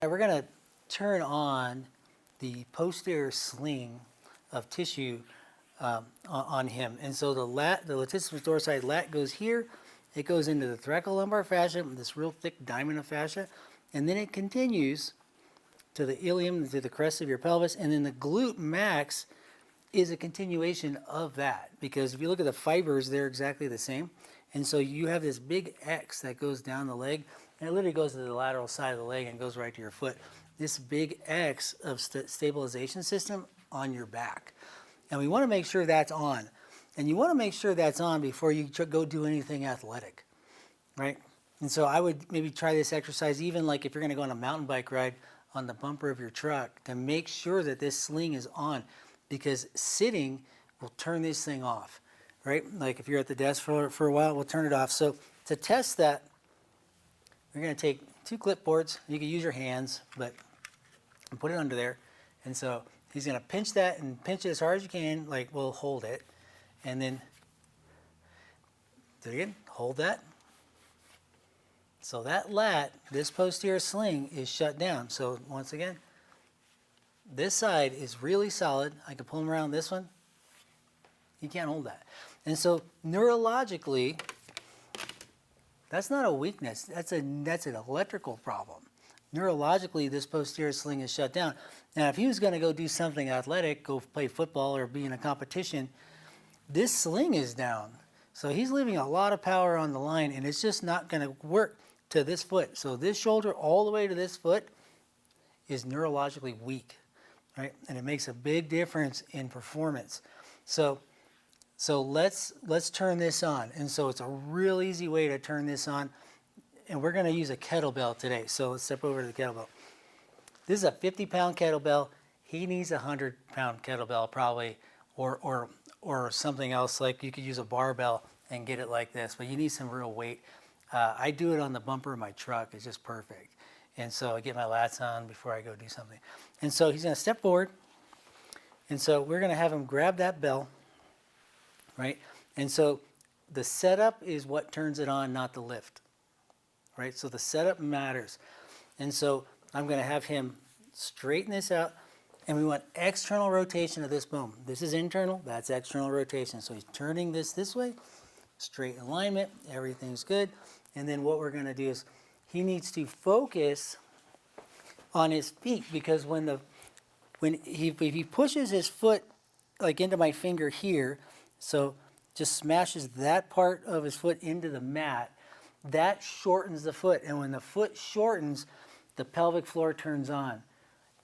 We're going to turn on the posterior sling of tissue on him. And so the latissimus dorsi lat goes here. It goes into the thoracolumbar fascia, this real thick diamond of fascia. And then it continues to the ilium, to the crest of your pelvis. And then the glute max is a continuation of that. Because if you look at the fibers, they're exactly the same. And so you have this big X that goes down the leg. And it literally goes to the lateral side of the leg and goes right to your foot. This big X of stabilization system on your back. And we want to make sure that's on. And you want to make sure that's on before you go do anything athletic, right? And so I would maybe try this exercise even like if you're going to go on a mountain bike ride on the bumper of your truck to make sure that this sling is on, because sitting will turn this thing off, right? Like if you're at the desk for a while, we'll turn it off. So to test that, we're going to take 2 clipboards. You can use your hands, but put it under there. And so he's going to pinch that and pinch it as hard as you can, like we'll hold it. And then do it again, hold that. So that lat, this posterior sling is shut down. So once again, this side is really solid. I can pull him around this one. He can't hold that. And so neurologically, that's not a weakness. That's an electrical problem. Neurologically, this posterior sling is shut down. Now, if he was going to go do something athletic, go play football or be in a competition, this sling is down. So he's leaving a lot of power on the line, and it's just not going to work to this foot. So this shoulder all the way to this foot is neurologically weak, right? And it makes a big difference in performance. So let's turn this on. And so it's a real easy way to turn this on. And we're going to use a kettlebell today. So let's step over to the kettlebell. This is a 50-pound kettlebell. He needs a 100-pound kettlebell probably, or something else, like you could use a barbell and get it like this. But you need some real weight. I do it on the bumper of my truck. It's just perfect. And so I get my lats on before I go do something. And so he's going to step forward. And so we're going to have him grab that bell, right? And so the setup is what turns it on, not the lift, right? So the setup matters. And so I'm going to have him straighten this out. And we want external rotation of this bone. This is internal, that's external rotation. So he's turning this way, straight alignment, everything's good. And then what we're going to do is he needs to focus on his feet, because if he pushes his foot like into my finger here, so just smashes that part of his foot into the mat, that shortens the foot. And when the foot shortens, the pelvic floor turns on.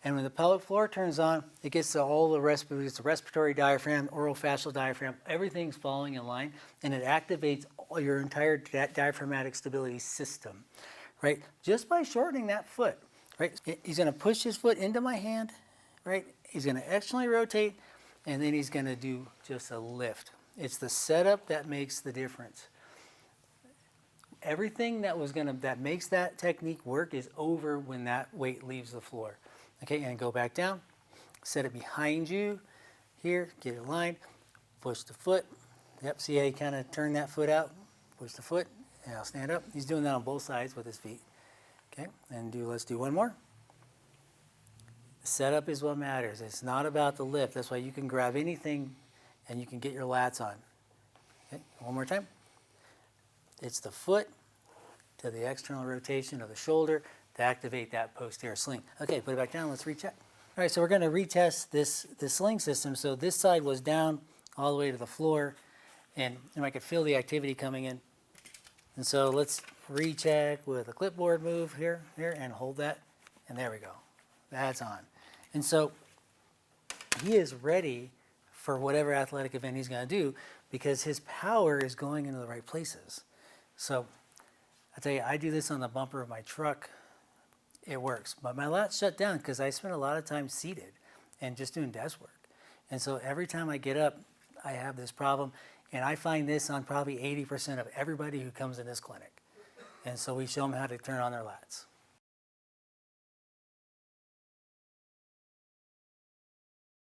And when the pelvic floor turns on, it gets to all the respiratory diaphragm, orophacial diaphragm, everything's falling in line, and it activates your entire diaphragmatic stability system, right? Just by shortening that foot, right? He's going to push his foot into my hand, right? He's going to externally rotate, and then he's going to do just a lift. It's the setup that makes the difference. Everything that makes that technique work is over when that weight leaves the floor. Okay, and go back down, set it behind you here, get it aligned, push the foot. Yep, see how you kind of turn that foot out, push the foot, and I'll stand up. He's doing that on both sides with his feet. Okay, and let's do one more. The setup is what matters. It's not about the lift. That's why you can grab anything and you can get your lats on. Okay, one more time. It's the foot to the external rotation of the shoulder to activate that posterior sling. Okay, put it back down, let's recheck. All right, so we're gonna retest this sling system. So this side was down all the way to the floor, and I could feel the activity coming in. And so let's recheck with a clipboard move here, and hold that, and there we go. That's on. And so he is ready for whatever athletic event he's gonna do, because his power is going into the right places. So I tell you, I do this on the bumper of my truck. It works, but my lats shut down because I spend a lot of time seated and just doing desk work. And so every time I get up, I have this problem, and I find this on probably 80% of everybody who comes in this clinic. And so we show them how to turn on their lats.